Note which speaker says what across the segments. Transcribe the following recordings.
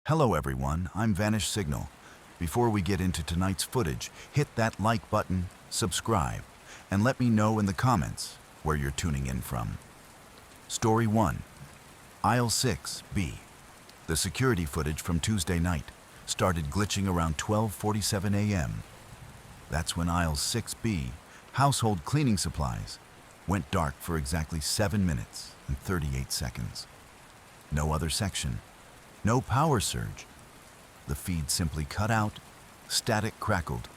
Speaker 1: Hello everyone, I'm Vanish Signal. Before we get into tonight's footage, hit that like button, subscribe, and let me know in the comments where you're tuning in from. Story 1. Aisle 6B. The security footage from Tuesday night started glitching around 12:47 a.m. That's when Aisle 6B, household cleaning supplies, went dark for exactly 7 minutes and 38 seconds. No other section. No power surge. The feed simply cut out, static crackled,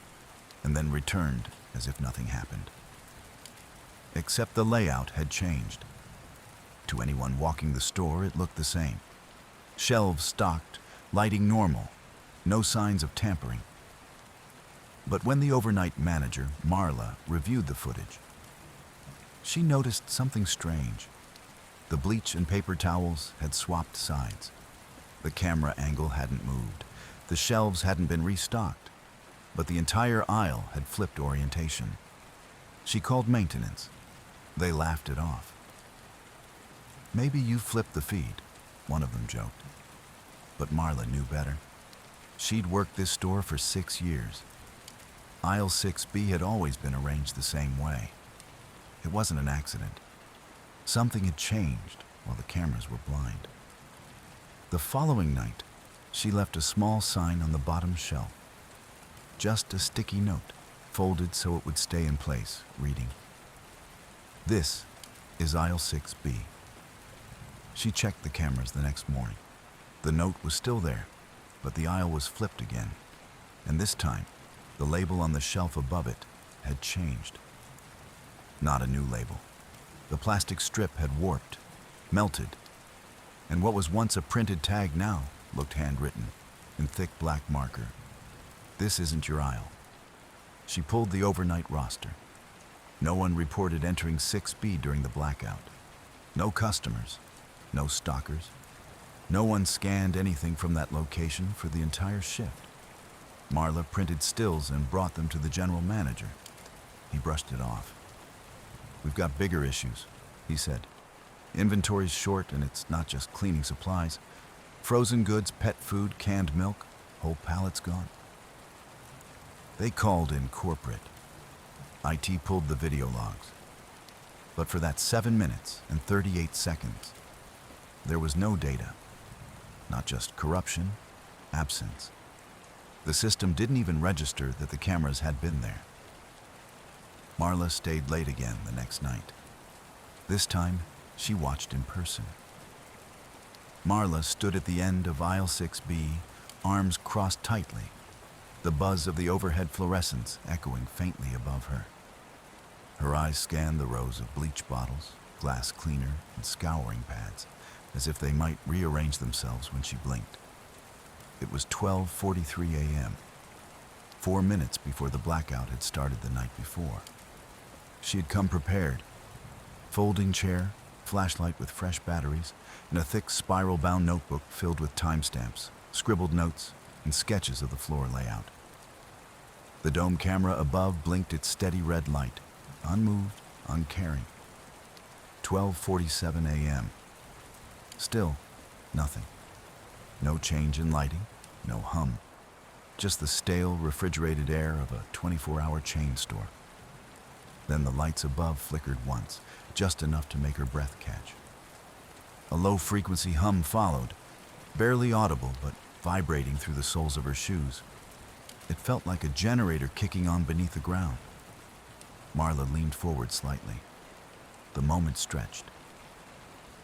Speaker 1: and then returned as if nothing happened. Except the layout had changed. To anyone walking the store, it looked the same. Shelves stocked, lighting normal, no signs of tampering. But when the overnight manager, Marla, reviewed the footage, she noticed something strange. The bleach and paper towels had swapped sides. The camera angle hadn't moved. The shelves hadn't been restocked, but the entire aisle had flipped orientation. She called maintenance. They laughed it off. "Maybe you flipped the feed," one of them joked. But Marla knew better. She'd worked this store for 6 years. Aisle 6B had always been arranged the same way. It wasn't an accident. Something had changed while the cameras were blind. The following night, she left a small sign on the bottom shelf. Just a sticky note, folded so it would stay in place, reading, "This is aisle 6B. She checked the cameras the next morning. The note was still there, but the aisle was flipped again. And this time, the label on the shelf above it had changed. Not a new label. The plastic strip had warped, melted, and what was once a printed tag now looked handwritten in thick black marker. "This isn't your aisle." She pulled the overnight roster. No one reported entering 6B during the blackout. No customers, no stockers. No one scanned anything from that location for the entire shift. Marla printed stills and brought them to the general manager. He brushed it off. "We've got bigger issues," he said. "Inventory's short, and it's not just cleaning supplies. Frozen goods, pet food, canned milk, whole pallets gone." They called in corporate. IT pulled the video logs. But for that 7 minutes and 38 seconds, there was no data. Not just corruption, absence. The system didn't even register that the cameras had been there. Marla stayed late again the next night. This time, she watched in person. Marla stood at the end of aisle 6B, arms crossed tightly, the buzz of the overhead fluorescents echoing faintly above her. Her eyes scanned the rows of bleach bottles, glass cleaner, and scouring pads, as if they might rearrange themselves when she blinked. It was 12:43 a.m., 4 minutes before the blackout had started the night before. She had come prepared. Folding chair, flashlight with fresh batteries, and a thick spiral-bound notebook filled with timestamps, scribbled notes, and sketches of the floor layout. The dome camera above blinked its steady red light, unmoved, uncaring. 12:47 a.m. Still, nothing. No change in lighting, no hum. Just the stale, refrigerated air of a 24-hour chain store. Then the lights above flickered once, just enough to make her breath catch. A low-frequency hum followed, barely audible but vibrating through the soles of her shoes. It felt like a generator kicking on beneath the ground. Marla leaned forward slightly. The moment stretched.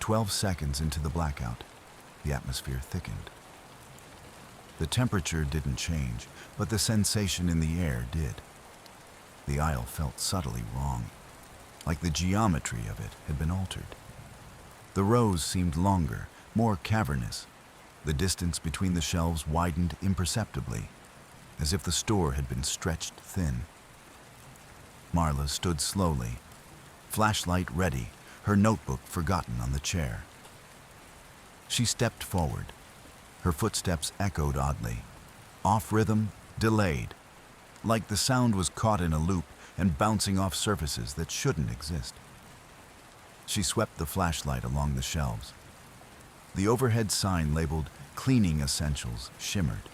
Speaker 1: 12 seconds into the blackout, the atmosphere thickened. The temperature didn't change, but the sensation in the air did. The aisle felt subtly wrong, like the geometry of it had been altered. The rows seemed longer, more cavernous. The distance between the shelves widened imperceptibly, as if the store had been stretched thin. Marla stood slowly, flashlight ready, her notebook forgotten on the chair. She stepped forward. Her footsteps echoed oddly, off rhythm, delayed, like the sound was caught in a loop and bouncing off surfaces that shouldn't exist. She swept the flashlight along the shelves. The overhead sign labeled Cleaning Essentials shimmered,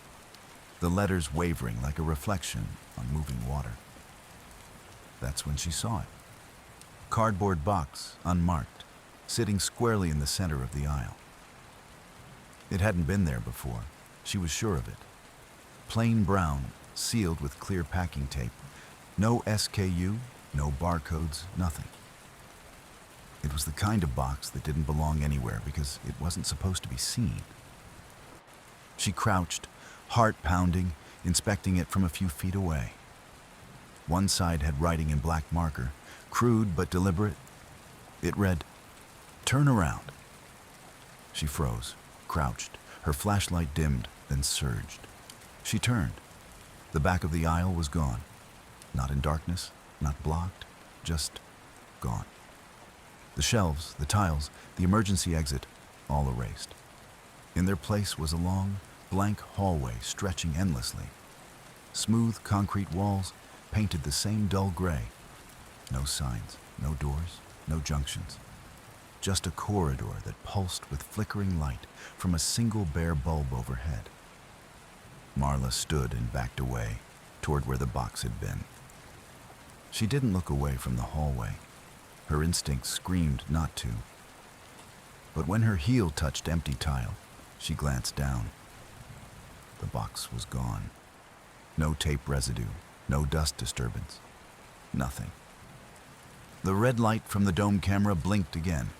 Speaker 1: the letters wavering like a reflection on moving water. That's when she saw it. Cardboard box, unmarked, sitting squarely in the center of the aisle. It hadn't been there before. She was sure of it. Plain brown, sealed with clear packing tape. No SKU, no barcodes, nothing. It was the kind of box that didn't belong anywhere because it wasn't supposed to be seen. She crouched, heart pounding, inspecting it from a few feet away. One side had writing in black marker, crude but deliberate. It read, "Turn around." She froze, crouched, her flashlight dimmed, then surged. She turned. The back of the aisle was gone. Not in darkness, not blocked, just gone. The shelves, the tiles, the emergency exit, all erased. In their place was a long, blank hallway stretching endlessly. Smooth concrete walls painted the same dull gray. No signs, no doors, no junctions. Just a corridor that pulsed with flickering light from a single bare bulb overhead. Marla stood and backed away toward where the box had been. She didn't look away from the hallway. Her instinct screamed not to. But when her heel touched empty tile, she glanced down. The box was gone. No tape residue, no dust disturbance, nothing. The red light from the dome camera blinked again.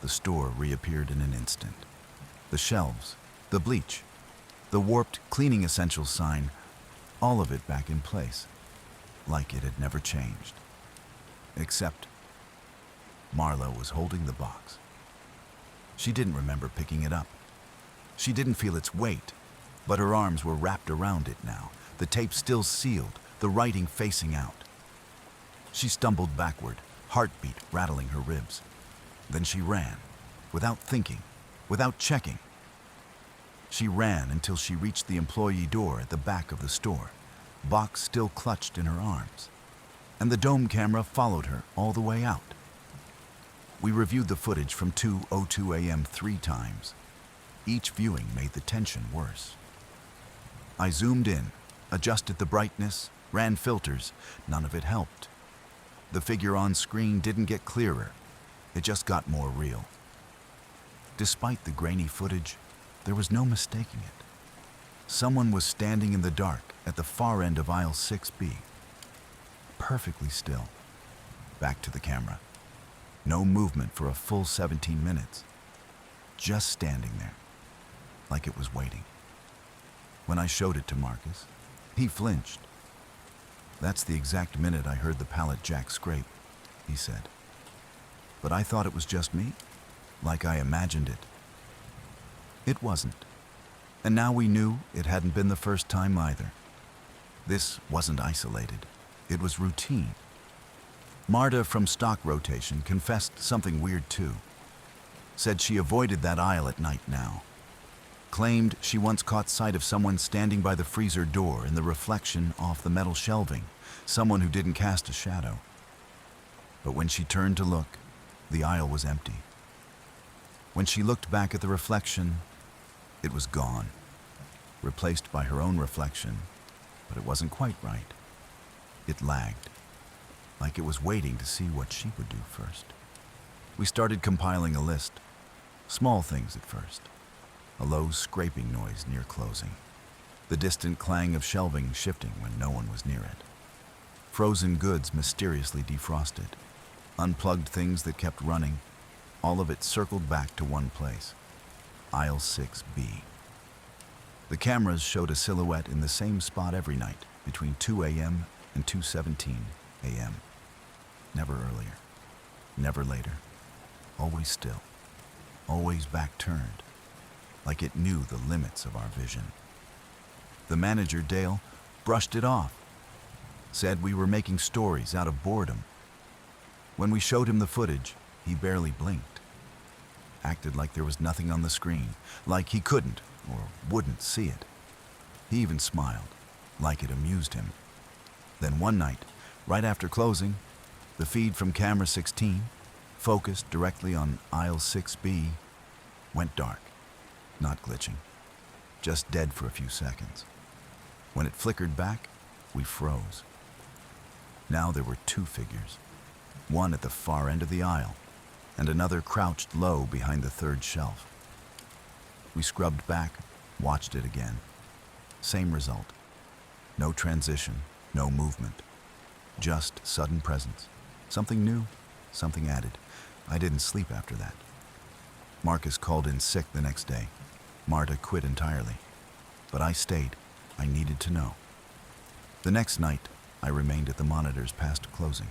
Speaker 1: The store reappeared in an instant. The shelves, the bleach, the warped cleaning essentials sign, all of it back in place, like it had never changed. Except Marla was holding the box. She didn't remember picking it up. She didn't feel its weight, but her arms were wrapped around it now, the tape still sealed, the writing facing out. She stumbled backward, heartbeat rattling her ribs. Then she ran, without thinking, without checking. She ran until she reached the employee door at the back of the store, box still clutched in her arms. And the dome camera followed her all the way out. We reviewed the footage from 2:02 a.m. 3 times. Each viewing made the tension worse. I zoomed in, adjusted the brightness, ran filters. None of it helped. The figure on screen didn't get clearer. It just got more real. Despite the grainy footage, there was no mistaking it. Someone was standing in the dark at the far end of aisle 6B. Perfectly still. Back to the camera. No movement for a full 17 minutes. Just standing there, like it was waiting. When I showed it to Marcus, he flinched. "That's the exact minute I heard the pallet jack scrape," he said. "But I thought it was just me, like I imagined it." It wasn't. And now we knew it hadn't been the first time either. This wasn't isolated. It was routine. Marta from stock rotation confessed something weird too. Said she avoided that aisle at night now. Claimed she once caught sight of someone standing by the freezer door in the reflection off the metal shelving, someone who didn't cast a shadow. But when she turned to look, the aisle was empty. When she looked back at the reflection, it was gone, replaced by her own reflection, but it wasn't quite right. It lagged, like it was waiting to see what she would do first. We started compiling a list. Small things at first. A low scraping noise near closing. The distant clang of shelving shifting when no one was near it. Frozen goods mysteriously defrosted. Unplugged things that kept running. All of it circled back to one place. Aisle 6B. The cameras showed a silhouette in the same spot every night, between 2 a.m. and 2:17 a.m. Never earlier. Never later. Always still. Always back turned. Like it knew the limits of our vision. The manager, Dale, brushed it off. Said we were making stories out of boredom. When we showed him the footage, he barely blinked. Acted like there was nothing on the screen, like he couldn't or wouldn't see it. He even smiled, like it amused him. Then one night, right after closing, the feed from camera 16, focused directly on aisle 6B, went dark, not glitching, just dead for a few seconds. When it flickered back, we froze. Now there were two figures, one at the far end of the aisle, and another crouched low behind the third shelf. We scrubbed back, watched it again. Same result. No transition, no movement. Just sudden presence. Something new, something added. I didn't sleep after that. Marcus called in sick the next day. Marta quit entirely. But I stayed. I needed to know. The next night, I remained at the monitors past closing.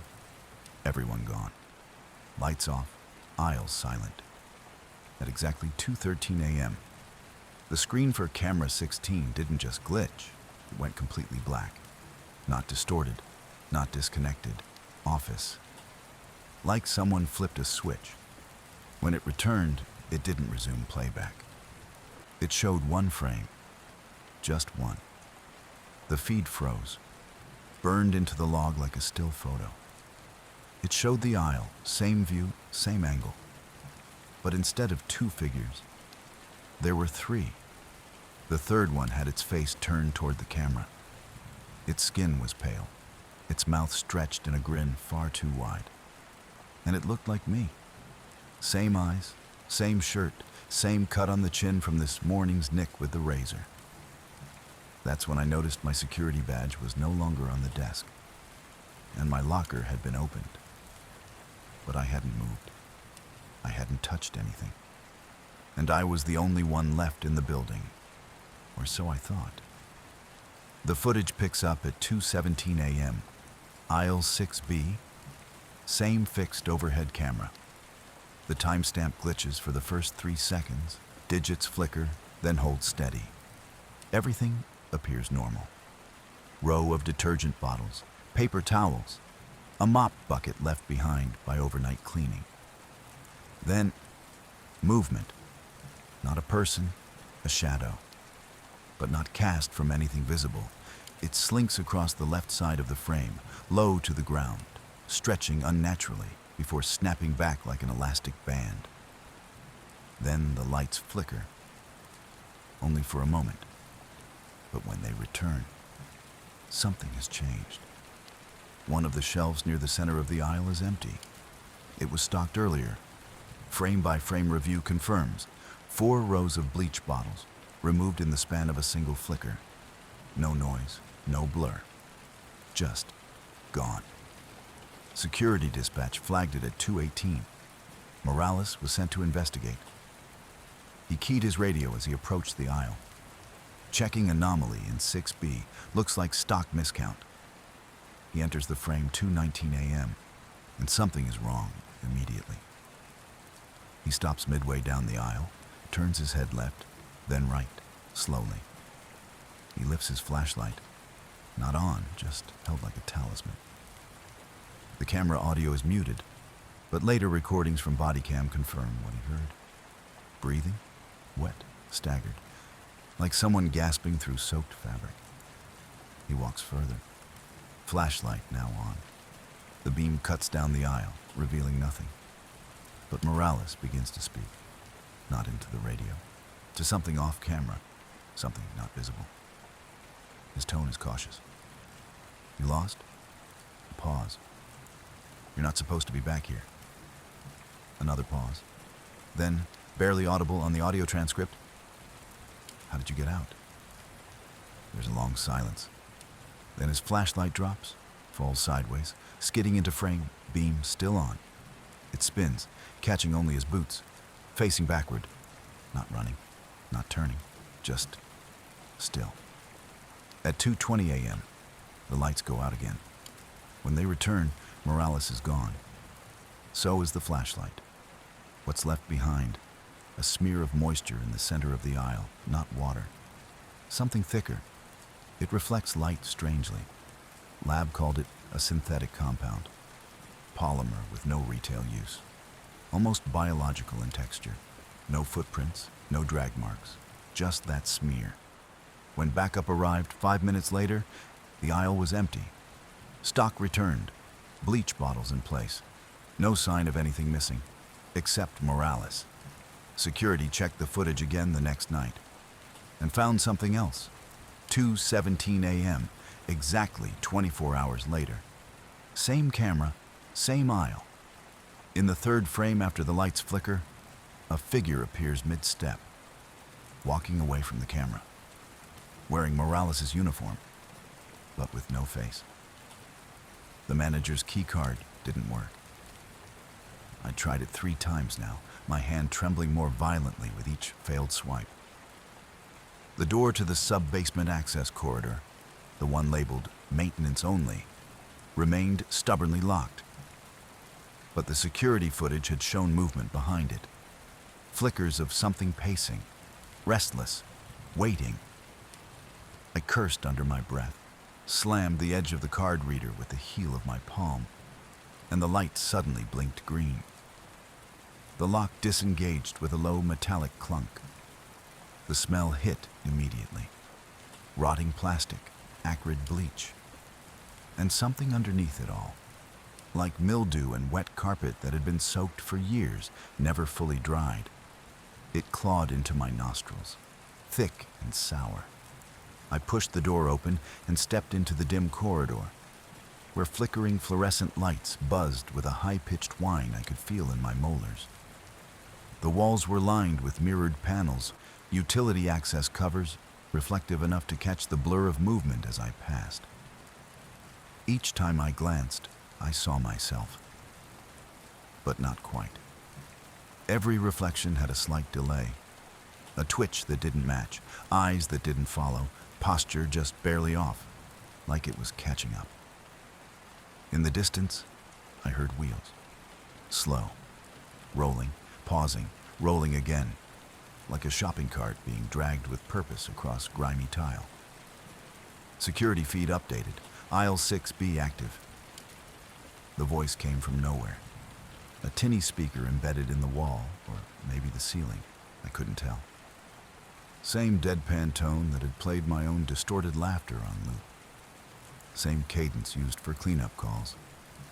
Speaker 1: Everyone gone. Lights off, aisles silent. At exactly 2:13 a.m., the screen for camera 16 didn't just glitch, it went completely black. Not distorted, not disconnected, office. Like someone flipped a switch. When it returned, it didn't resume playback. It showed one frame, just one. The feed froze, burned into the log like a still photo. It showed the aisle, same view, same angle. But instead of two figures, there were three. The third one had its face turned toward the camera. Its skin was pale, its mouth stretched in a grin far too wide. And it looked like me. Same eyes, same shirt, same cut on the chin from this morning's nick with the razor. That's when I noticed my security badge was no longer on the desk, and my locker had been opened. But I hadn't moved. I hadn't touched anything. And I was the only one left in the building, or so I thought. The footage picks up at 2:17 a.m., aisle 6B, same fixed overhead camera. The timestamp glitches for the first 3 seconds, digits flicker, then hold steady. Everything appears normal. Row of detergent bottles, paper towels, a mop bucket left behind by overnight cleaning. Then, movement. Not a person, a shadow. But not cast from anything visible. It slinks across the left side of the frame, low to the ground, stretching unnaturally before snapping back like an elastic band. Then the lights flicker. Only for a moment. But when they return, something has changed. One of the shelves near the center of the aisle is empty. It was stocked earlier. Frame-by-frame review confirms 4 rows of bleach bottles, removed in the span of a single flicker. No noise, no blur. Just gone. Security dispatch flagged it at 2:18. Morales was sent to investigate. He keyed his radio as he approached the aisle. Checking anomaly in 6B, looks like stock miscount. He enters the frame 2:19 a.m., and something is wrong immediately. He stops midway down the aisle, turns his head left, then right, slowly. He lifts his flashlight, not on, just held like a talisman. The camera audio is muted, but later recordings from body cam confirm what he heard. Breathing, wet, staggered, like someone gasping through soaked fabric. He walks further. Flashlight now on. The beam cuts down the aisle, revealing nothing. But Morales begins to speak, not into the radio, to something off camera, something not visible. His tone is cautious. You lost? A pause. You're not supposed to be back here. Another pause. Then, barely audible on the audio transcript, how did you get out? There's a long silence. Then his flashlight drops, falls sideways, skidding into frame, beam still on. It spins, catching only his boots, facing backward, not running, not turning, just still. At 2:20 a.m., the lights go out again. When they return, Morales is gone. So is the flashlight. What's left behind? A smear of moisture in the center of the aisle, not water. Something thicker. It reflects light strangely. Lab called it a synthetic compound. Polymer with no retail use. Almost biological in texture. No footprints, no drag marks. Just that smear. When backup arrived 5 minutes later, the aisle was empty. Stock returned. Bleach bottles in place. No sign of anything missing, except Morales. Security checked the footage again the next night and found something else. 2:17 a.m., exactly 24 hours later. Same camera, same aisle. In the third frame after the lights flicker, a figure appears mid-step, walking away from the camera, wearing Morales' uniform, but with no face. The manager's key card didn't work. I tried it 3 times now, my hand trembling more violently with each failed swipe. The door to the sub-basement access corridor, the one labeled maintenance only, remained stubbornly locked. But the security footage had shown movement behind it. Flickers of something pacing, restless, waiting. I cursed under my breath, slammed the edge of the card reader with the heel of my palm, and the light suddenly blinked green. The lock disengaged with a low metallic clunk. The smell hit immediately. Rotting plastic, acrid bleach, and something underneath it all, like mildew and wet carpet that had been soaked for years, never fully dried. It clawed into my nostrils, thick and sour. I pushed the door open and stepped into the dim corridor, where flickering fluorescent lights buzzed with a high-pitched whine I could feel in my molars. The walls were lined with mirrored panels, utility access covers, reflective enough to catch the blur of movement as I passed. Each time I glanced, I saw myself. But not quite. Every reflection had a slight delay, a twitch that didn't match, eyes that didn't follow, posture just barely off, like it was catching up. In the distance, I heard wheels. Slow, rolling, pausing, rolling again, like a shopping cart being dragged with purpose across grimy tile. Security feed updated, aisle 6B active. The voice came from nowhere. A tinny speaker embedded in the wall, or maybe the ceiling, I couldn't tell. Same deadpan tone that had played my own distorted laughter on loop. Same cadence used for cleanup calls.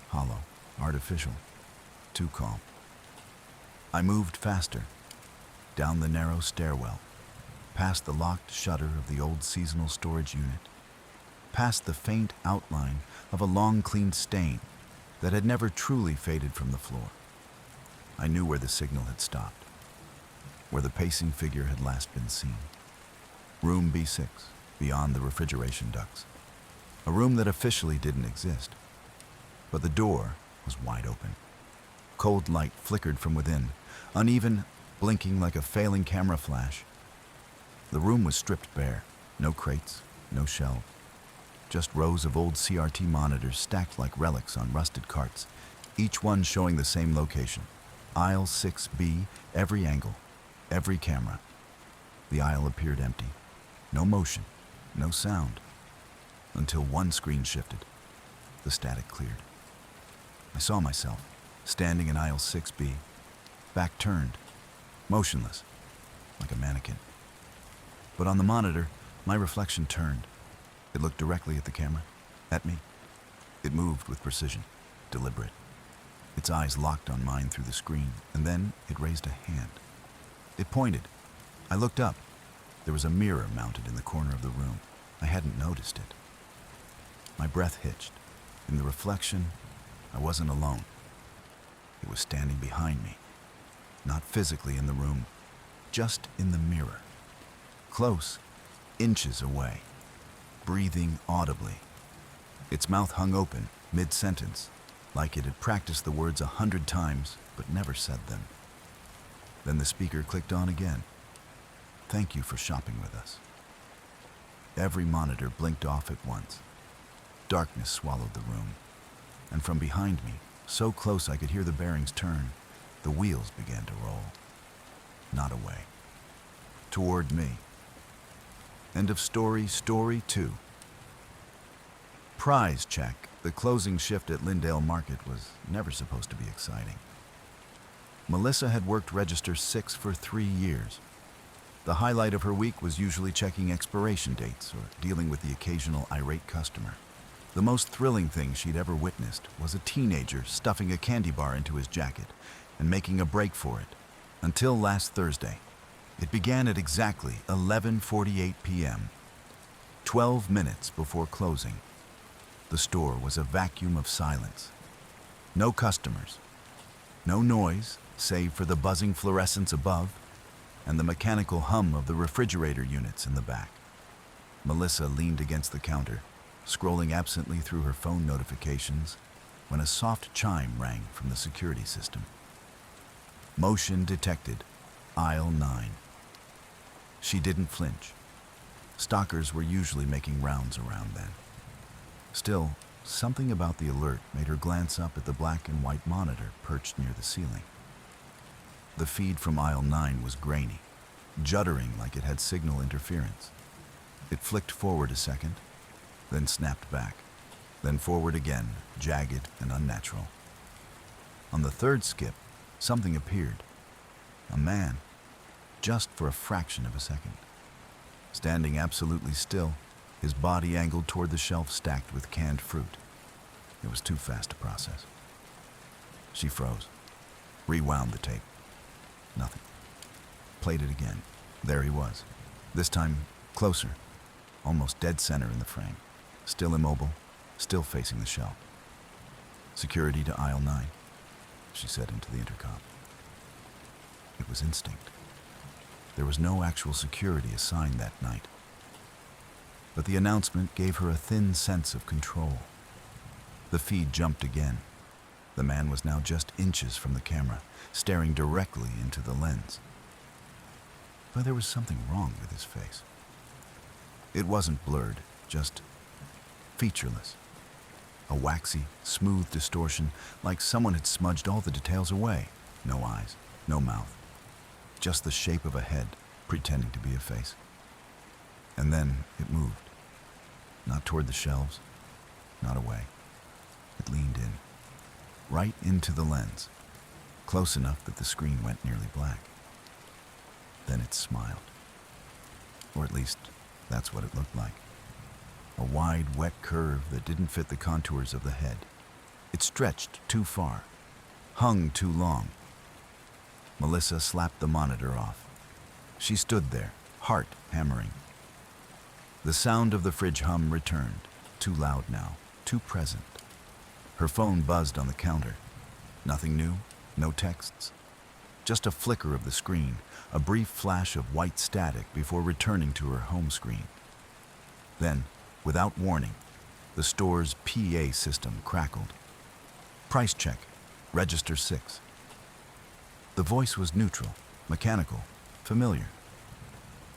Speaker 1: Hollow, artificial, too calm. I moved faster, down the narrow stairwell, past the locked shutter of the old seasonal storage unit, past the faint outline of a long-cleaned stain that had never truly faded from the floor. I knew where the signal had stopped, where the pacing figure had last been seen. Room B6, beyond the refrigeration ducts. A room that officially didn't exist. But the door was wide open. Cold light flickered from within, uneven, blinking like a failing camera flash. The room was stripped bare, no crates, no shelves. Just rows of old CRT monitors stacked like relics on rusted carts, each one showing the same location. Aisle 6B, every angle, every camera. The aisle appeared empty. No motion, no sound. Until one screen shifted. The static cleared. I saw myself, standing in aisle 6B, back turned, motionless, like a mannequin. But on the monitor, my reflection turned. It looked directly at the camera, at me. It moved with precision, deliberate. Its eyes locked on mine through the screen, and then it raised a hand. It pointed. I looked up. There was a mirror mounted in the corner of the room. I hadn't noticed it. My breath hitched. In the reflection, I wasn't alone. It was standing behind me, not physically in the room, just in the mirror. Close, inches away, breathing audibly. Its mouth hung open, mid-sentence, like it had practiced the words 100 times, but never said them. Then the speaker clicked on again. Thank you for shopping with us. Every monitor blinked off at once. Darkness swallowed the room, and from behind me, so close I could hear the bearings turn, the wheels began to roll. Not away. Toward me. End of story, story 2. Prize check. The closing shift at Lyndale Market was never supposed to be exciting. Melissa had worked Register 6 for 3 years. The highlight of her week was usually checking expiration dates or dealing with the occasional irate customer. The most thrilling thing she'd ever witnessed was a teenager stuffing a candy bar into his jacket and making a break for it, Until last Thursday. It began at exactly 11:48 p.m., 12 minutes before closing. The store was a vacuum of silence. No customers. No noise, save for the buzzing fluorescence above and the mechanical hum of the refrigerator units in the back. Melissa leaned against the counter, scrolling absently through her phone notifications when a soft chime rang from the security system. Motion detected, aisle 9. She didn't flinch. Stalkers were usually making rounds around then. Still, something about the alert made her glance up at the black and white monitor perched near the ceiling. The feed from aisle 9 was grainy, juddering like it had signal interference. It flicked forward a second, then snapped back, then forward again, jagged and unnatural. On the third skip, something appeared. A man, just for a fraction of a second. Standing absolutely still, his body angled toward the shelf stacked with canned fruit. It was too fast to process. She froze, rewound the tape. Nothing. Played it again. There he was. This time, closer, almost dead center in the frame. Still immobile, still facing the shelf. Security to aisle 9, she said into the intercom. It was instinct. There was no actual security assigned that night. But the announcement gave her a thin sense of control. The feed jumped again. The man was now just inches from the camera, staring directly into the lens. But there was something wrong with his face. It wasn't blurred, just featureless. A waxy, smooth distortion, like someone had smudged all the details away. No eyes, no mouth. Just the shape of a head, pretending to be a face. And then it moved. Not toward the shelves, not away. It leaned in, right into the lens, close enough that the screen went nearly black. Then it smiled. Or at least, that's what it looked like. A wide, wet curve that didn't fit the contours of the head. It stretched too far, hung too long. Melissa slapped the monitor off. She stood there, heart hammering. The sound of the fridge hum returned, too loud now, too present. Her phone buzzed on the counter. Nothing new, no texts. Just a flicker of the screen, a brief flash of white static before returning to her home screen. Then, without warning, the store's PA system crackled. Price check, register 6. The voice was neutral, mechanical, familiar.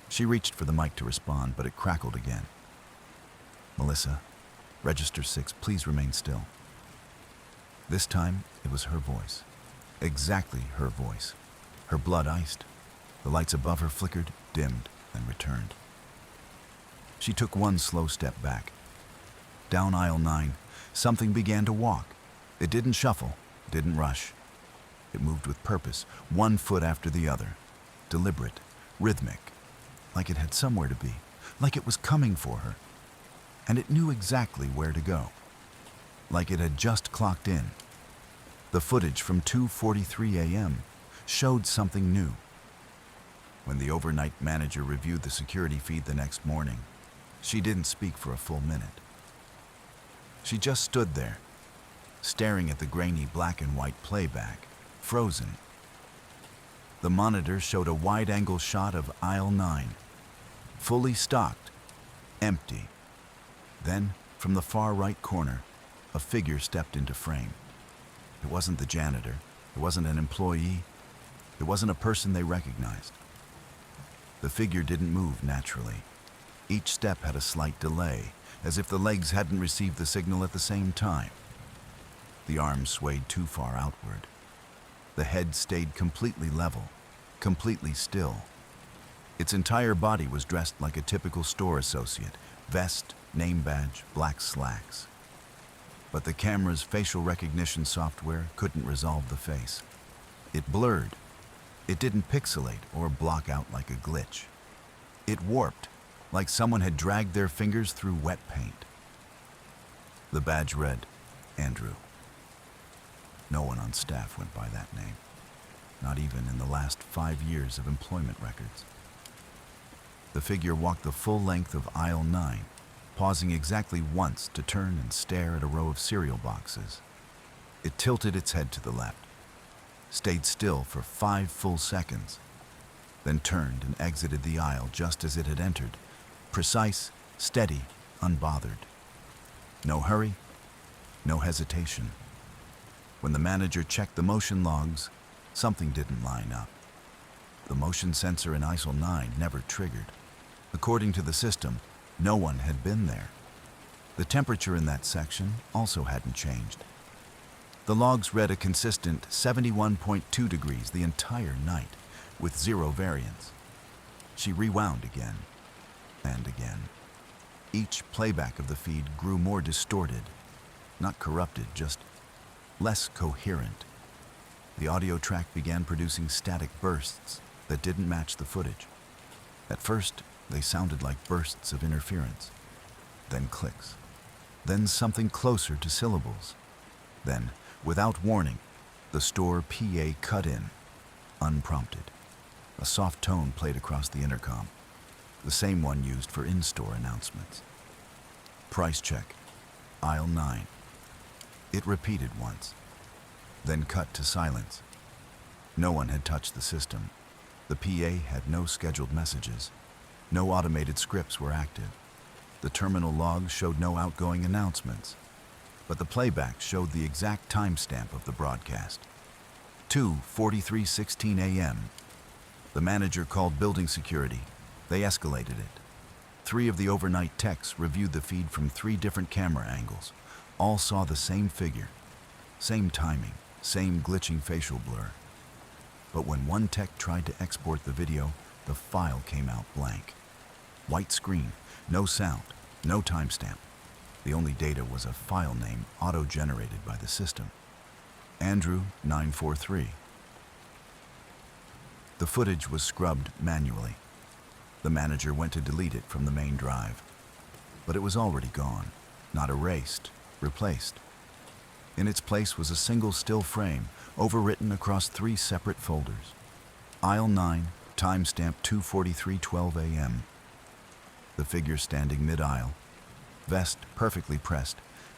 Speaker 1: She reached for the mic to respond, but it crackled again. Melissa, register 6, please remain still. This time, it was her voice. Exactly her voice. Her blood iced. The lights above her flickered, dimmed, and returned. She took one slow step back. Down aisle 9, something began to walk. It didn't shuffle, didn't rush. It moved with purpose, one foot after the other. Deliberate, rhythmic, like it had somewhere to be, like it was coming for her. And it knew exactly where to go. Like it had just clocked in. The footage from 2:43 a.m. showed something new. When the overnight manager reviewed the security feed the next morning, she didn't speak for a full minute. She just stood there, staring at the grainy black and white playback, frozen. The monitor showed a wide-angle shot of aisle 9, fully stocked, empty. Then, from the far right corner, a figure stepped into frame. It wasn't the janitor. It wasn't an employee. It wasn't a person they recognized. The figure didn't move naturally. Each step had a slight delay, as if the legs hadn't received the signal at the same time. The arms swayed too far outward. The head stayed completely level, completely still. Its entire body was dressed like a typical store associate, vest, name badge, black slacks. But the camera's facial recognition software couldn't resolve the face. It blurred. It didn't pixelate or block out like a glitch. It warped, like someone had dragged their fingers through wet paint. The badge read, Andrew. No one on staff went by that name. not even in the last 5 years of employment records. The figure walked the full length of aisle 9, pausing exactly once to turn and stare at a row of cereal boxes. It tilted its head to the left, stayed still for 5 full seconds, then turned and exited the aisle just as it had entered, precise, steady, unbothered. No hurry, no hesitation. When the manager checked the motion logs, something didn't line up. The motion sensor in aisle 9 never triggered. According to the system, no one had been there. The temperature in that section also hadn't changed. The logs read a consistent 71.2 degrees the entire night, with 0 variance. She rewound again and again. Each playback of the feed grew more distorted, not corrupted, just less coherent. The audio track began producing static bursts that didn't match the footage. At first, they sounded like bursts of interference, then clicks, then something closer to syllables. Then, without warning, the store PA cut in, unprompted. A soft tone played across the intercom, the same one used for in-store announcements. Price check, aisle 9. It repeated once, then cut to silence. No one had touched the system. The PA had no scheduled messages. No automated scripts were active. The terminal logs showed no outgoing announcements, but the playback showed the exact timestamp of the broadcast. 2:43:16 a.m. The manager called building security. They escalated it. 3 of the overnight techs reviewed the feed from 3 different camera angles. All saw the same figure, same timing, same glitching facial blur. But when one tech tried to export the video, the file came out blank. White screen, no sound, no timestamp. The only data was a file name auto-generated by the system. Andrew 943. The footage was scrubbed manually. The manager went to delete it from the main drive, but it was already gone, not erased, replaced. In its place was a single still frame, overwritten across 3 separate folders. Aisle 9, timestamp 2:43:12 a.m. The figure standing mid-aisle, vest perfectly pressed,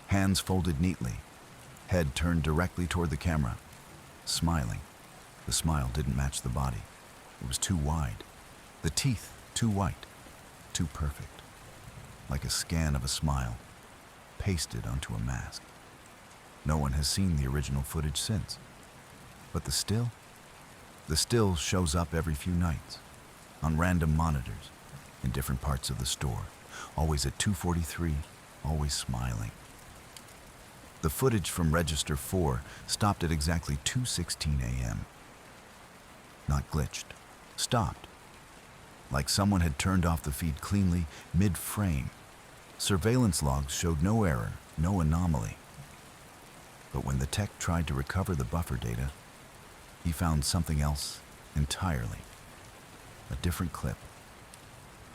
Speaker 1: hands folded neatly, head turned directly toward the camera, smiling. The smile didn't match the body. It was too wide. The teeth too white, too perfect. Like a scan of a smile, pasted onto a mask. No one has seen the original footage since. But the still shows up every few nights, on random monitors, in different parts of the store, always at 2:43, always smiling. The footage from Register 4 stopped at exactly 2:16 a.m. Not glitched, stopped. Like someone had turned off the feed cleanly, mid-frame. Surveillance logs showed no error, no anomaly. But when the tech tried to recover the buffer data, he found something else entirely. A different clip.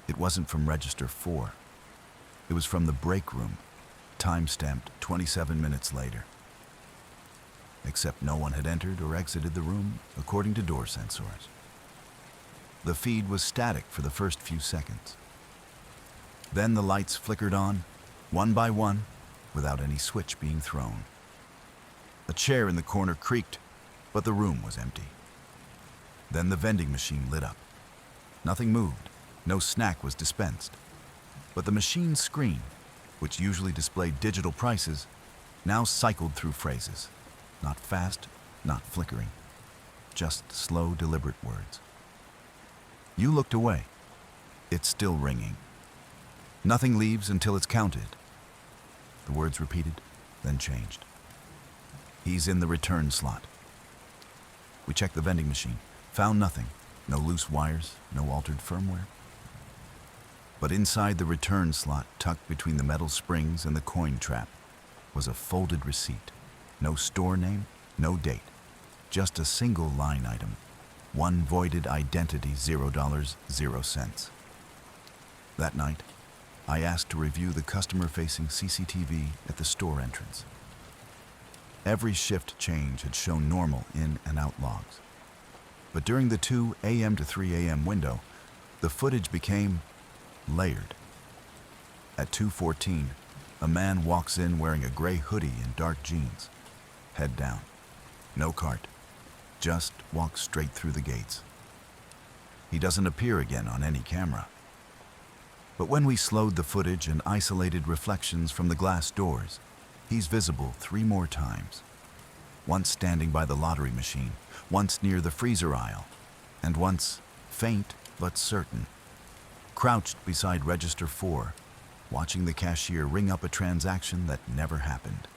Speaker 1: It wasn't from Register 4. It was from the break room, time-stamped 27 minutes later. Except no one had entered or exited the room, according to door sensors. The feed was static for the first few seconds. Then the lights flickered on, one by one, without any switch being thrown. A chair in the corner creaked, but the room was empty. Then the vending machine lit up. Nothing moved, no snack was dispensed. But the machine's screen, which usually displayed digital prices, now cycled through phrases. Not fast, not flickering. Just slow, deliberate words. You looked away. It's still ringing. Nothing leaves until it's counted. The words repeated, then changed. He's in the return slot. We checked the vending machine, found nothing. No loose wires, no altered firmware. But inside the return slot, tucked between the metal springs and the coin trap, was a folded receipt. No store name, no date. Just a single line item. One voided identity, $0, 0 cents. That night, I asked to review the customer-facing CCTV at the store entrance. Every shift change had shown normal in and out logs. But during the 2 a.m. to 3 a.m. window, the footage became layered. At 2:14, a man walks in wearing a gray hoodie and dark jeans, head down. No cart, just walks straight through the gates. He doesn't appear again on any camera. But when we slowed the footage and isolated reflections from the glass doors, he's visible 3 more times. Once standing by the lottery machine, once near the freezer aisle, and once, faint but certain, crouched beside register 4, watching the cashier ring up a transaction that never happened.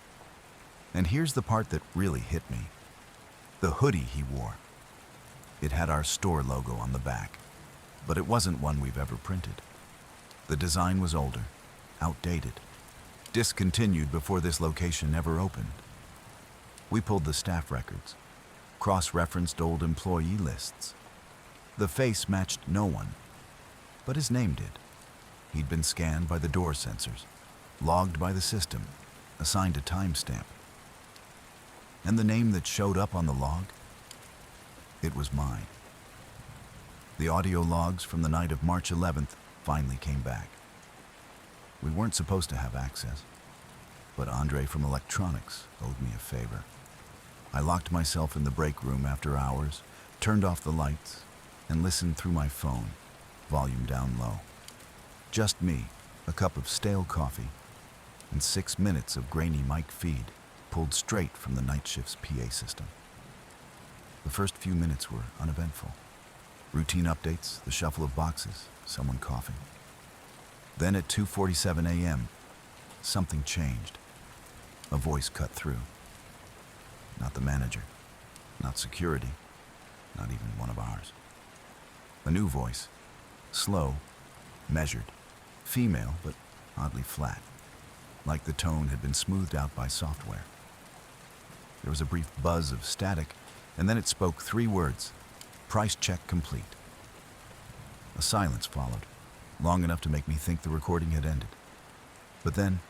Speaker 1: And here's the part that really hit me. The hoodie he wore. It had our store logo on the back, but it wasn't one we've ever printed. The design was older, outdated, discontinued before this location ever opened. We pulled the staff records, cross-referenced old employee lists. The face matched no one, but his name did. He'd been scanned by the door sensors, logged by the system, assigned a timestamp. And the name that showed up on the log? It was mine. The audio logs from the night of March 11th finally came back. We weren't supposed to have access, but Andre from electronics owed me a favor. I locked myself in the break room after hours, turned off the lights, and listened through my phone, volume down low. Just me, a cup of stale coffee, and 6 minutes of grainy mic feed pulled straight from the night shift's PA system. The first few minutes were uneventful. Routine updates, the shuffle of boxes, someone coughing. Then at 2:47 a.m., something changed. A voice cut through. Not the manager, not security, not even one of ours. A new voice, slow, measured, female, but oddly flat, like the tone had been smoothed out by software. There was a brief buzz of static, and then it spoke 3 words, price check complete. A silence followed, long enough to make me think the recording had ended. But then,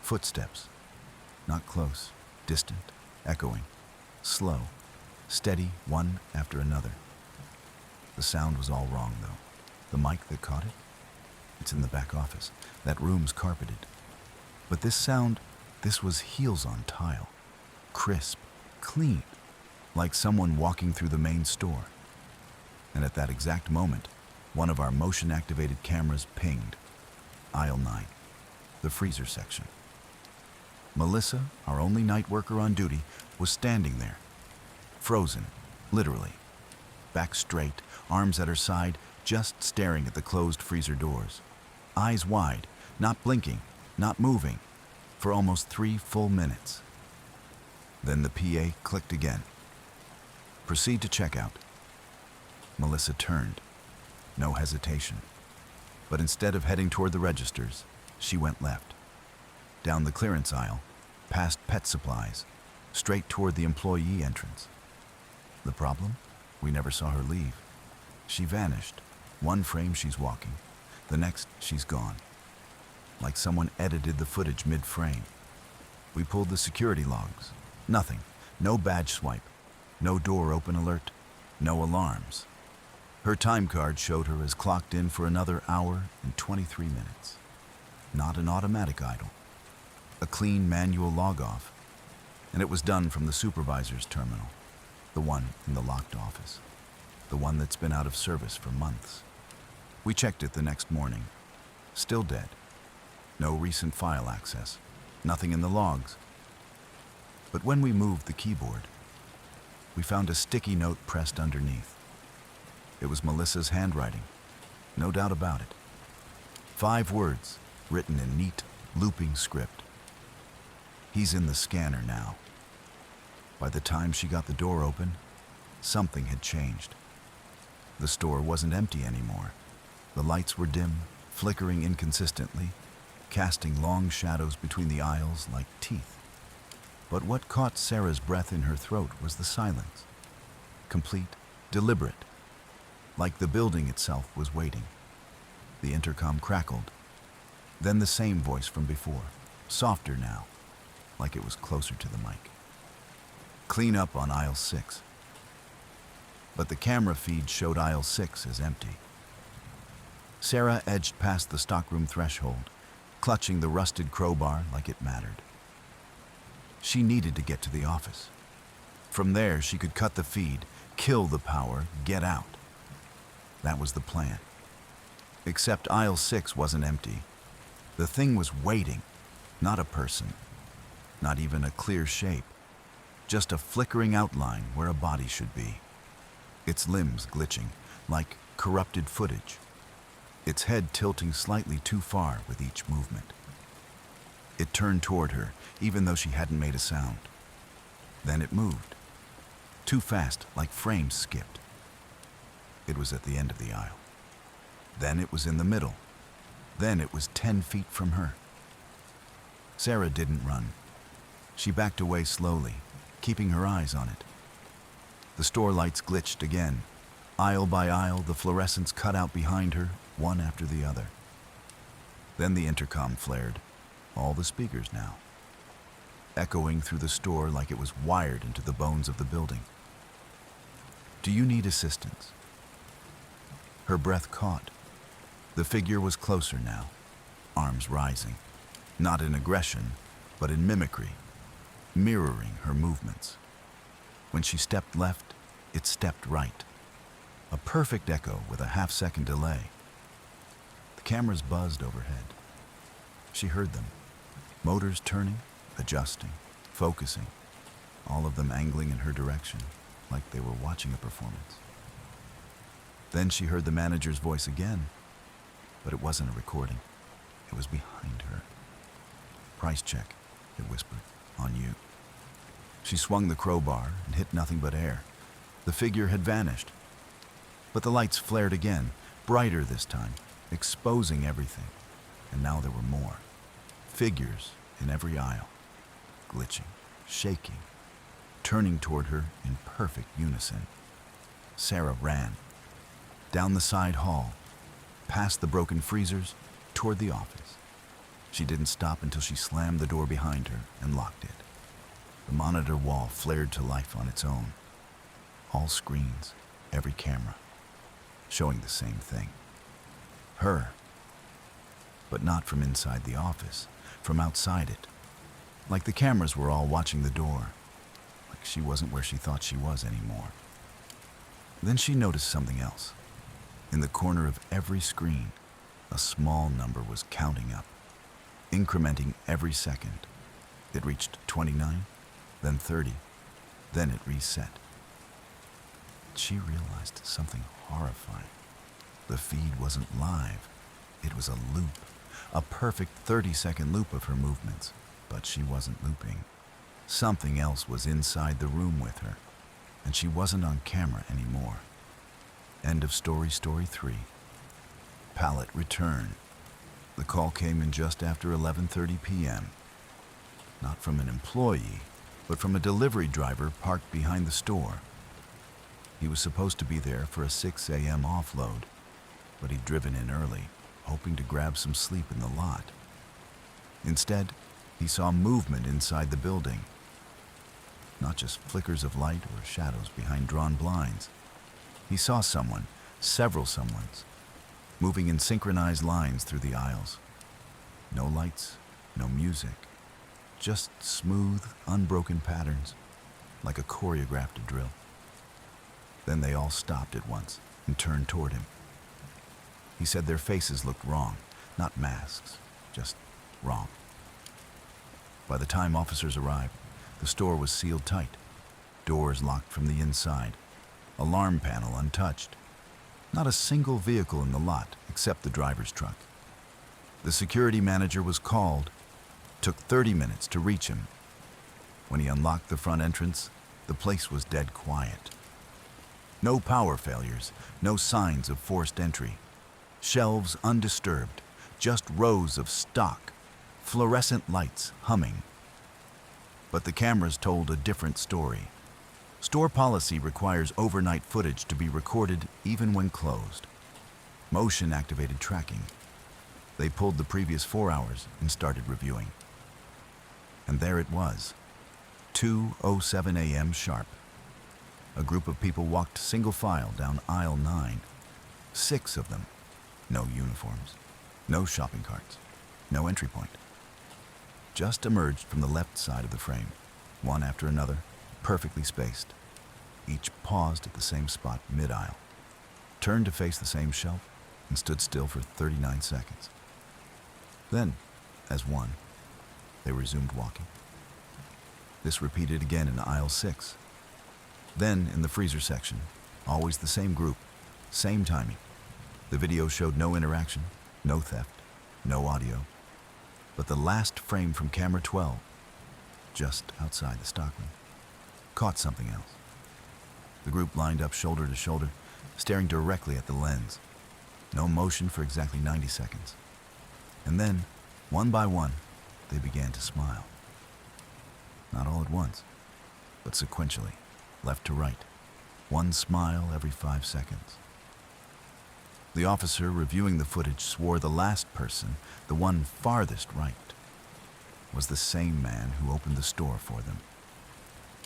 Speaker 1: footsteps, not close, distant, echoing, slow, steady, one after another. The sound was all wrong, though. The mic that caught it? It's in the back office. That room's carpeted. But this sound, this was heels on tile. Crisp, clean, like someone walking through the main store. And at that exact moment, one of our motion-activated cameras pinged. Aisle 9, the freezer section. Melissa, our only night worker on duty, was standing there. Frozen, literally. Back straight, arms at her side, just staring at the closed freezer doors. Eyes wide, not blinking, not moving, for almost 3 full minutes. Then the PA clicked again. Proceed to checkout. Melissa turned. No hesitation. But instead of heading toward the registers, she went left. Down the clearance aisle, past pet supplies, straight toward the employee entrance. The problem? We never saw her leave. She vanished. One frame she's walking. The next, she's gone. Like someone edited the footage mid-frame. We pulled the security logs. Nothing. No badge swipe. No door open alert. No alarms. Her time card showed her as clocked in for another hour and 23 minutes. Not an automatic idle. A clean manual log-off. And it was done from the supervisor's terminal. The one in the locked office. The one that's been out of service for months. We checked it the next morning. Still dead. No recent file access. Nothing in the logs. But when we moved the keyboard, we found a sticky note pressed underneath. It was Melissa's handwriting. No doubt about it. 5 words, written in neat, looping script. He's in the scanner now. By the time she got the door open, something had changed. The store wasn't empty anymore. The lights were dim, flickering inconsistently, casting long shadows between the aisles like teeth. But what caught Sarah's breath in her throat was the silence. Complete, deliberate, like the building itself was waiting. The intercom crackled. Then the same voice from before, softer now, like it was closer to the mic. Clean up on aisle 6. but the camera feed showed aisle 6 as empty. Sarah edged past the stockroom threshold, clutching the rusted crowbar like it mattered. She needed to get to the office. From there, she could cut the feed, kill the power, get out. That was the plan. Except aisle 6 wasn't empty. The thing was waiting, not a person, not even a clear shape, just a flickering outline where a body should be. Its limbs glitching, like corrupted footage. Its head tilting slightly too far with each movement. It turned toward her, even though she hadn't made a sound. Then it moved. Too fast, like frames skipped. It was at the end of the aisle. Then it was in the middle. Then it was 10 feet from her. Sarah didn't run. She backed away slowly, keeping her eyes on it. The store lights glitched again. Aisle by aisle, the fluorescents cut out behind her, one after the other. Then the intercom flared, all the speakers now, echoing through the store like it was wired into the bones of the building. "Do you need assistance?" Her breath caught. The figure was closer now, arms rising, not in aggression, but in mimicry, mirroring her movements. When she stepped left, it stepped right. A perfect echo with a half-second delay. The cameras buzzed overhead. She heard them, motors turning, adjusting, focusing, all of them angling in her direction, like they were watching a performance. Then she heard the manager's voice again, but it wasn't a recording. It was behind her. "Price check," it whispered, "on you." She swung the crowbar and hit nothing but air. The figure had vanished. But the lights flared again, brighter this time, exposing everything. And now there were more. Figures in every aisle, glitching, shaking, turning toward her in perfect unison. Sarah ran. Down the side hall, past the broken freezers, toward the office. She didn't stop until she slammed the door behind her and locked it. The monitor wall flared to life on its own. All screens, every camera, showing the same thing. Her. But not from inside the office, from outside it. Like the cameras were all watching the door. Like she wasn't where she thought she was anymore. Then she noticed something else. In the corner of every screen, a small number was counting up, incrementing every second. It reached 29, then 30, then it reset. She realized something horrifying. The feed wasn't live. It was a loop, a perfect 30-second loop of her movements, but she wasn't looping. Something else was inside the room with her, and she wasn't on camera anymore. End of story 3. Pallet return. The call came in just after 11:30 p.m. Not from an employee, but from a delivery driver parked behind the store. He was supposed to be there for a 6 a.m. offload, but he'd driven in early, hoping to grab some sleep in the lot. Instead, he saw movement inside the building. Not just flickers of light or shadows behind drawn blinds. He saw someone, several someones, moving in synchronized lines through the aisles. No lights, no music, just smooth, unbroken patterns, like a choreographed drill. Then they all stopped at once and turned toward him. He said their faces looked wrong, not masks, just wrong. By the time officers arrived, the store was sealed tight, doors locked from the inside, alarm panel untouched. Not a single vehicle in the lot except the driver's truck. The security manager was called. Took 30 minutes to reach him. When he unlocked the front entrance, the place was dead quiet. No power failures, no signs of forced entry. Shelves undisturbed, just rows of stock, fluorescent lights humming. But the cameras told a different story. Store policy requires overnight footage to be recorded even when closed. Motion-activated tracking. They pulled the previous 4 hours and started reviewing. And there it was, 2:07 a.m. sharp. A group of people walked single file down aisle 9. 6 of them. No uniforms, no shopping carts, no entry point. Just emerged from the left side of the frame, one after another, perfectly spaced. Each paused at the same spot mid-aisle, turned to face the same shelf, and stood still for 39 seconds. Then, as one, they resumed walking. This repeated again in aisle 6. Then, in the freezer section, always the same group, same timing. The video showed no interaction, no theft, no audio, but the last frame from camera 12, just outside the stockroom, caught something else. The group lined up shoulder to shoulder, staring directly at the lens. No motion for exactly 90 seconds. And then, one by one, they began to smile. Not all at once, but sequentially, left to right. One smile every 5 seconds. The officer reviewing the footage swore the last person, the one farthest right, was the same man who opened the store for them.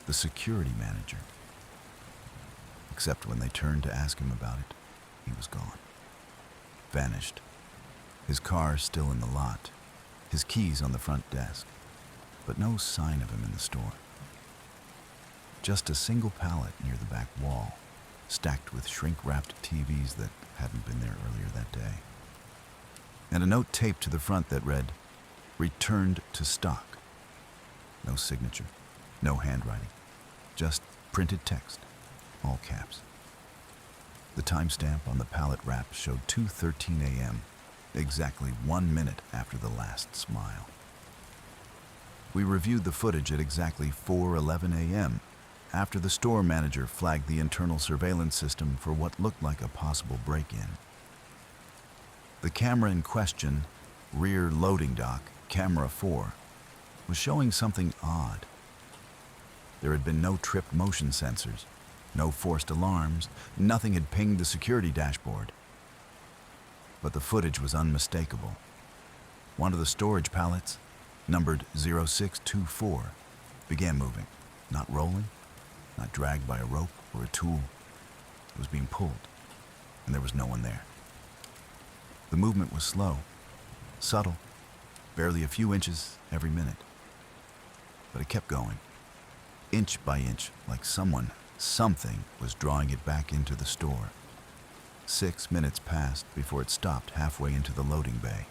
Speaker 1: The security manager. Except when they turned to ask him about it, he was gone. Vanished. His car still in the lot, his keys on the front desk, but no sign of him in the store. Just a single pallet near the back wall, stacked with shrink-wrapped TVs that hadn't been there earlier that day. And a note taped to the front that read, "Returned to stock." No signature, no handwriting, just printed text, all caps. The timestamp on the pallet wrap showed 2:13 a.m., exactly 1 minute after the last smile. We reviewed the footage at exactly 4:11 a.m., after the store manager flagged the internal surveillance system for what looked like a possible break-in. The camera in question, rear loading dock, camera 4, was showing something odd. There had been no tripped motion sensors, no forced alarms, nothing had pinged the security dashboard. But the footage was unmistakable. One of the storage pallets, numbered 0624, began moving, not rolling, not dragged by a rope or a tool. It was being pulled, and there was no one there. The movement was slow, subtle, barely a few inches every minute. But it kept going, inch by inch, like something was drawing it back into the store. 6 minutes passed before it stopped halfway into the loading bay.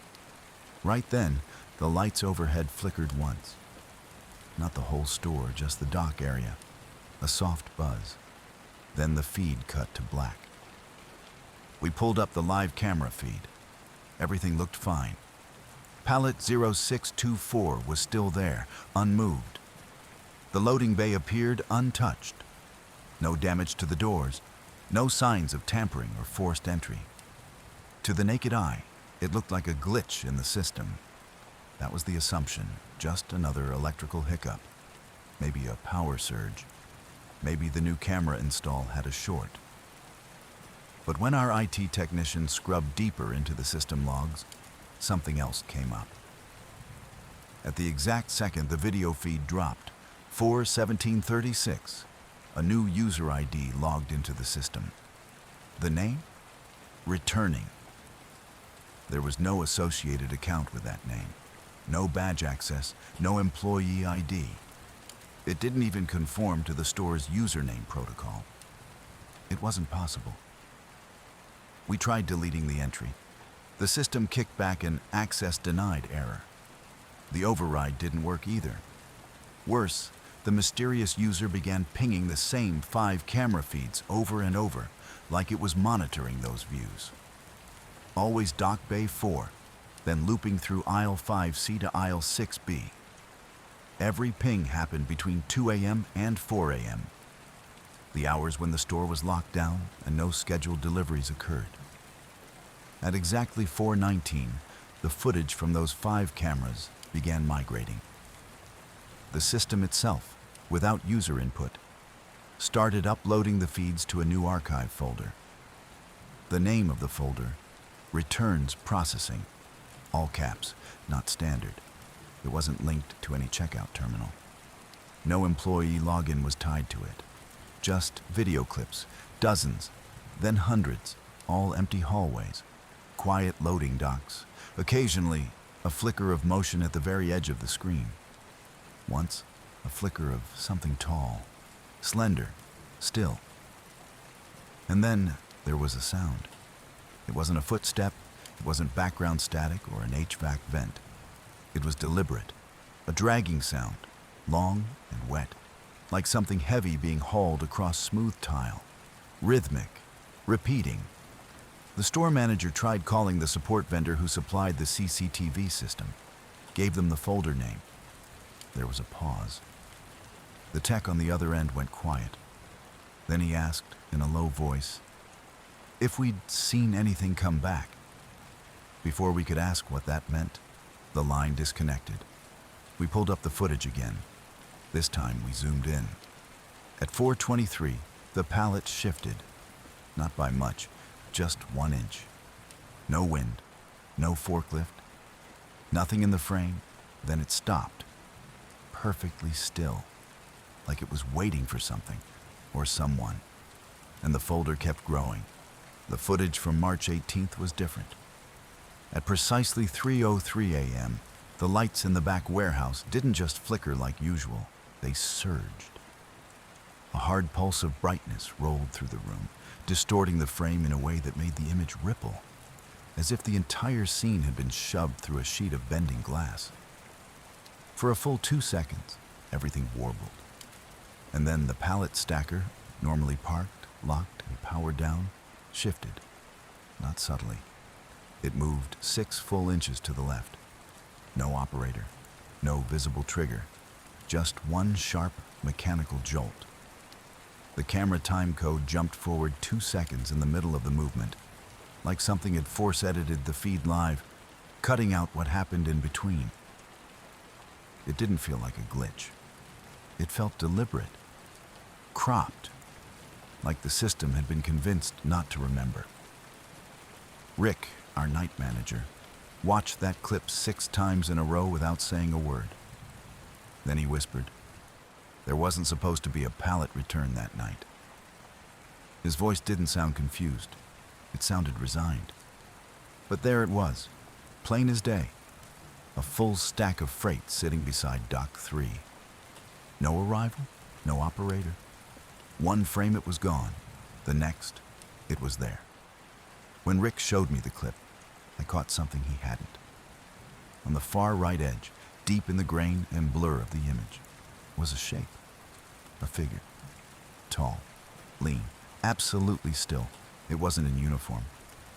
Speaker 1: Right then, the lights overhead flickered once. Not the whole store, just the dock area. A soft buzz. Then the feed cut to black. We pulled up the live camera feed. Everything looked fine. Pallet 0624 was still there, unmoved. The loading bay appeared untouched. No damage to the doors, no signs of tampering or forced entry. To the naked eye, it looked like a glitch in the system. That was the assumption, just another electrical hiccup. Maybe a power surge. Maybe the new camera install had a short. But when our IT technician scrubbed deeper into the system logs, something else came up. At the exact second the video feed dropped, 4/17/36, a new user ID logged into the system. The name? Returning. There was no associated account with that name. No badge access, no employee ID. It didn't even conform to the store's username protocol. It wasn't possible. We tried deleting the entry. The system kicked back an access denied error. The override didn't work either. Worse, the mysterious user began pinging the same 5 camera feeds over and over, like it was monitoring those views. Always dock bay 4, then looping through aisle 5C to aisle 6B. Every ping happened between 2 a.m. and 4 a.m., the hours when the store was locked down and no scheduled deliveries occurred. At exactly 4:19, the footage from those 5 cameras began migrating. The system itself, without user input, started uploading the feeds to a new archive folder. The name of the folder, Returns Processing, all caps, not standard. It wasn't linked to any checkout terminal. No employee login was tied to it. just video clips, dozens, then hundreds, all empty hallways, quiet loading docks, occasionally a flicker of motion at the very edge of the screen. Once, a flicker of something tall, slender, still. And then there was a sound. It wasn't a footstep, it wasn't background static or an HVAC vent. It was deliberate, a dragging sound, long and wet, like something heavy being hauled across smooth tile, rhythmic, repeating. The store manager tried calling the support vendor who supplied the CCTV system, gave them the folder name. There was a pause. The tech on the other end went quiet. Then he asked, in a low voice, if we'd seen anything come back. Before we could ask what that meant, the line disconnected. We pulled up the footage again. This time we zoomed in. At 4:23, the pallet shifted. Not by much, just 1 inch. No wind, no forklift, nothing in the frame. Then it stopped, perfectly still, like it was waiting for something or someone. And the folder kept growing. The footage from March 18th was different. At precisely 3:03 a.m., the lights in the back warehouse didn't just flicker like usual, they surged. A hard pulse of brightness rolled through the room, distorting the frame in a way that made the image ripple, as if the entire scene had been shoved through a sheet of bending glass. For a full 2 seconds, everything warbled. And then the pallet stacker, normally parked, locked, and powered down, shifted, not subtly. It moved 6 full inches to the left. No operator, no visible trigger, just one sharp mechanical jolt. The camera time code jumped forward 2 seconds in the middle of the movement, like something had force-edited the feed live, cutting out what happened in between. It didn't feel like a glitch. It felt deliberate, cropped, like the system had been convinced not to remember. Rick, our night manager, watched that clip 6 times in a row without saying a word. Then he whispered, there wasn't supposed to be a pallet return that night. His voice didn't sound confused. It sounded resigned. But there it was, plain as day. A full stack of freight sitting beside Dock 3. No arrival, no operator. One frame it was gone, the next, it was there. When Rick showed me the clip, I caught something he hadn't. On the far right edge, deep in the grain and blur of the image, was a shape, a figure. Tall, lean, absolutely still. It wasn't in uniform.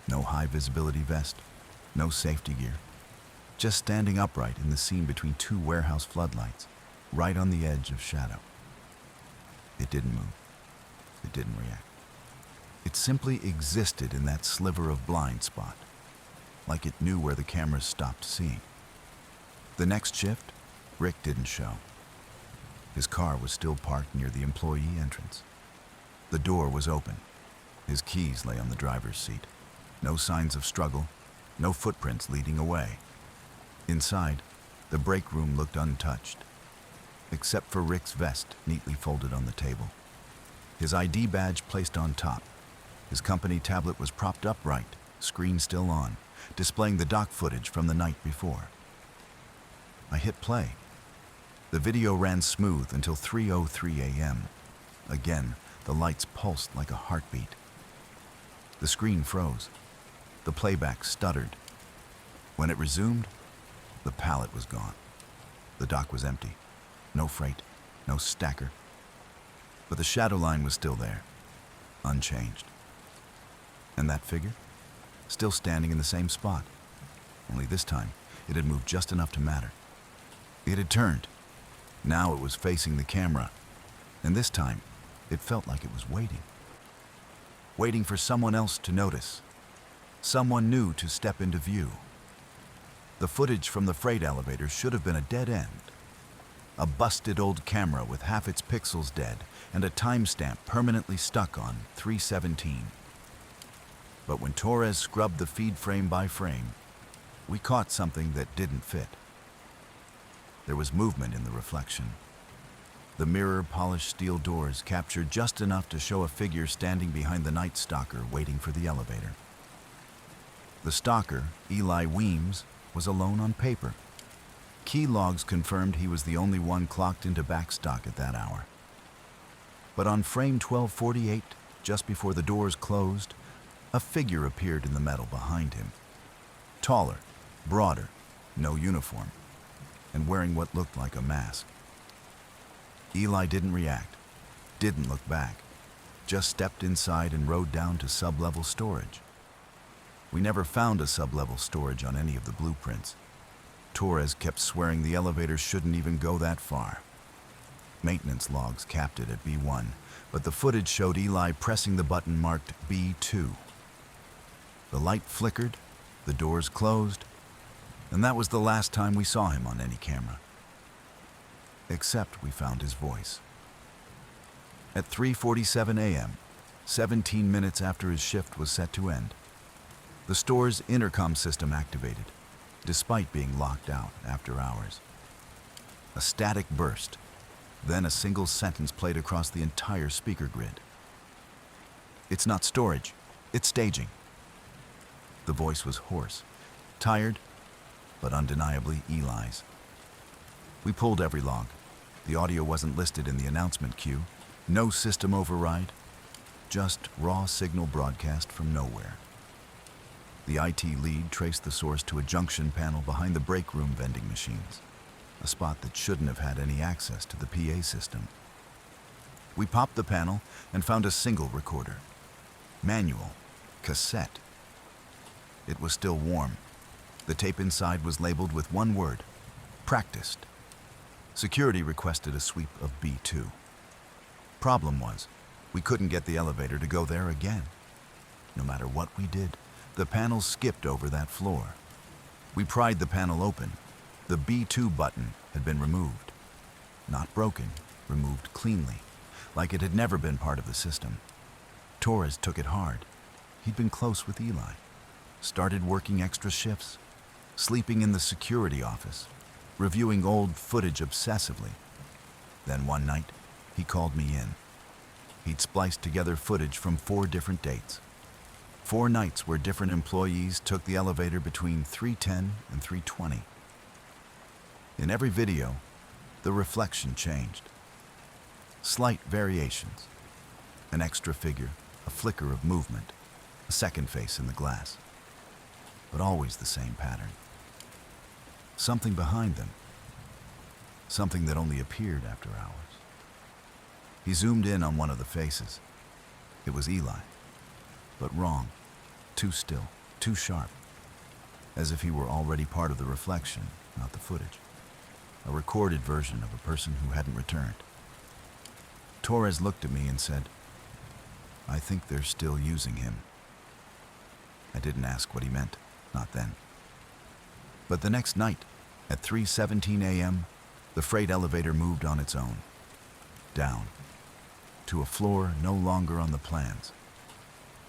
Speaker 1: No high visibility vest, no safety gear. Just standing upright in the scene between 2 warehouse floodlights, right on the edge of shadow. It didn't move. It didn't react. It simply existed in that sliver of blind spot, like it knew where the cameras stopped seeing. The next shift, Rick didn't show. His car was still parked near the employee entrance. The door was open. His keys lay on the driver's seat. No signs of struggle, no footprints leading away. Inside, the break room looked untouched, except for Rick's vest neatly folded on the table. His ID badge placed on top. His company tablet was propped upright, screen still on, displaying the dock footage from the night before. I hit play. The video ran smooth until 3:03 a.m. Again, the lights pulsed like a heartbeat. The screen froze. The playback stuttered. When it resumed, the pallet was gone. The dock was empty. No freight, no stacker. But the shadow line was still there, unchanged. And that figure? Still standing in the same spot. Only this time, it had moved just enough to matter. It had turned. Now it was facing the camera. And this time, it felt like it was waiting. Waiting for someone else to notice. Someone new to step into view. The footage from the freight elevator should have been a dead end. A busted old camera with half its pixels dead and a timestamp permanently stuck on 3:17. But when Torres scrubbed the feed frame by frame, we caught something that didn't fit. There was movement in the reflection. The mirror-polished steel doors captured just enough to show a figure standing behind the night stalker waiting for the elevator. The stalker, Eli Weems, was alone on paper. Key logs confirmed he was the only one clocked into backstock at that hour. But on frame 1248, just before the doors closed, a figure appeared in the metal behind him. Taller, broader, no uniform, and wearing what looked like a mask. Eli didn't react, didn't look back, just stepped inside and rode down to sub-level storage. We never found a sub-level storage on any of the blueprints. Torres kept swearing the elevator shouldn't even go that far. Maintenance logs capped it at B1, but the footage showed Eli pressing the button marked B2. The light flickered, the doors closed, and that was the last time we saw him on any camera. Except we found his voice. At 3:47 a.m., 17 minutes after his shift was set to end, the store's intercom system activated, despite being locked out after hours. A static burst, then a single sentence played across the entire speaker grid. "It's not storage, it's staging." The voice was hoarse, tired, but undeniably Eli's. We pulled every log. The audio wasn't listed in the announcement queue. No system override, just raw signal broadcast from nowhere. The IT lead traced the source to a junction panel behind the break room vending machines, a spot that shouldn't have had any access to the PA system. We popped the panel and found a single recorder. Manual, cassette. It was still warm. The tape inside was labeled with one word: practiced. Security requested a sweep of B2. Problem was, we couldn't get the elevator to go there again. No matter what we did, the panel skipped over that floor. We pried the panel open. The B2 button had been removed. Not broken, removed cleanly, like it had never been part of the system. Torres took it hard. He'd been close with Eli. Started working extra shifts, sleeping in the security office, reviewing old footage obsessively. Then one night, he called me in. He'd spliced together footage from 4 different dates. 4 nights where different employees took the elevator between 3:10 and 3:20. In every video, the reflection changed. Slight variations. An extra figure, a flicker of movement, a second face in the glass. But always the same pattern. Something behind them. Something that only appeared after hours. He zoomed in on one of the faces. It was Eli. But wrong. Too still. Too sharp. As if he were already part of the reflection, not the footage. A recorded version of a person who hadn't returned. Torres looked at me and said, "I think they're still using him." I didn't ask what he meant, not then. But the next night, at 3:17 a.m., the freight elevator moved on its own. Down. To a floor no longer on the plans.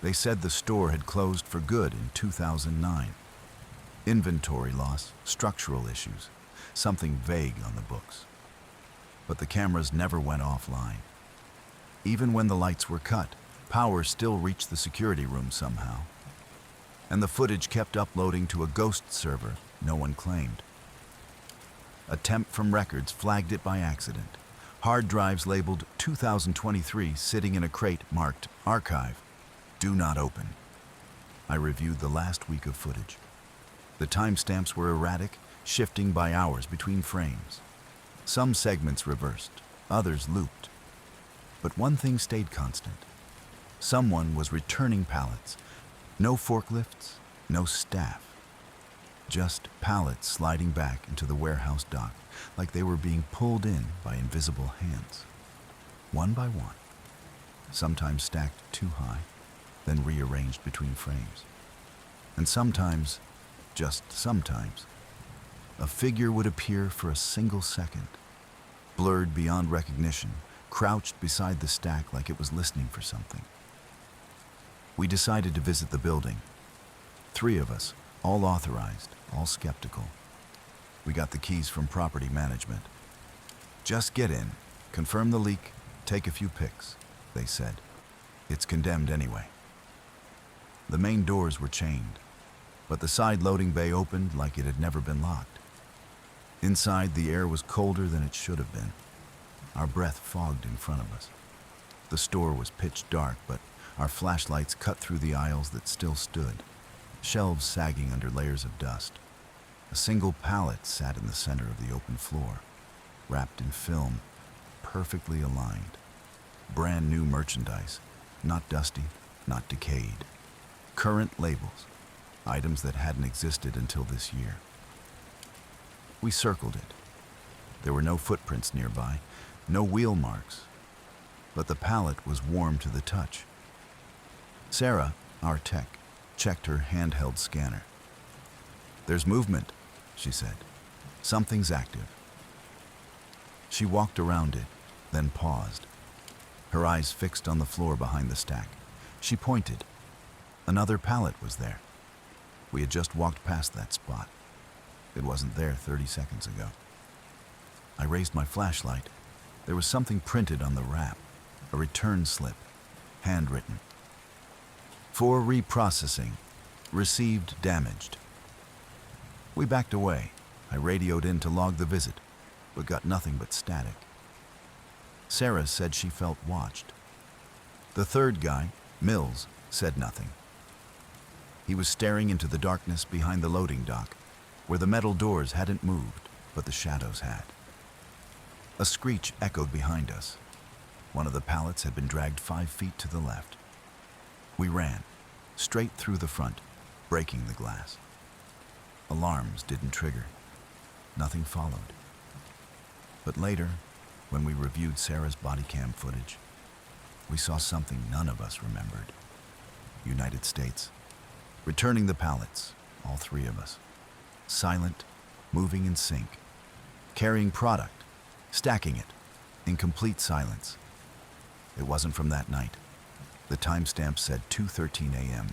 Speaker 1: They said the store had closed for good in 2009. Inventory loss, structural issues, something vague on the books. But the cameras never went offline. Even when the lights were cut, power still reached the security room somehow. And the footage kept uploading to a ghost server no one claimed. A temp from records flagged it by accident. Hard drives labeled 2023 sitting in a crate marked Archive, Do Not Open. I reviewed the last week of footage. The timestamps were erratic, shifting by hours between frames. Some segments reversed, others looped. But one thing stayed constant. Someone was returning pallets. No forklifts, no staff. Just pallets sliding back into the warehouse dock like they were being pulled in by invisible hands. One by one. Sometimes stacked too high, then rearranged between frames. And sometimes, just sometimes, a figure would appear for a single second, blurred beyond recognition, crouched beside the stack like it was listening for something. We decided to visit the building. 3 of us, all authorized, all skeptical. We got the keys from property management. "Just get in," Confirm the leak, take a few pics, they said. It's condemned anyway. The main doors were chained, but the side loading bay opened like it had never been locked. Inside, the air was colder than it should have been. Our breath fogged in front of us. The store was pitch dark, but our flashlights cut through the aisles that still stood, shelves sagging under layers of dust. A single pallet sat in the center of the open floor, wrapped in film, perfectly aligned. Brand new merchandise, not dusty, not decayed. Current labels, items that hadn't existed until this year. We circled it. There were no footprints nearby, no wheel marks, but the pallet was warm to the touch. Sarah, our tech, checked her handheld scanner. There's movement, she said. Something's active. She walked around it, then paused, her eyes fixed on the floor behind the stack. She pointed. Another pallet was there. We had just walked past that spot. It wasn't there 30 seconds ago. I raised my flashlight. There was something printed on the wrap, a return slip, handwritten. For reprocessing, received damaged. We backed away. I radioed in to log the visit, but got nothing but static. Sarah said she felt watched. The third guy, Mills, said nothing. He was staring into the darkness behind the loading dock, where the metal doors hadn't moved, but the shadows had. A screech echoed behind us. One of the pallets had been dragged 5 feet to the left. We ran, straight through the front, breaking the glass. Alarms didn't trigger. Nothing followed. But later, when we reviewed Sarah's body cam footage, we saw something none of us remembered. United States. Returning the pallets, all 3 of us. Silent, moving in sync. Carrying product, stacking it, in complete silence. It wasn't from that night. The timestamp said 2:13 a.m.,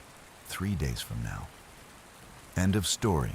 Speaker 1: 3 days from now. End of story.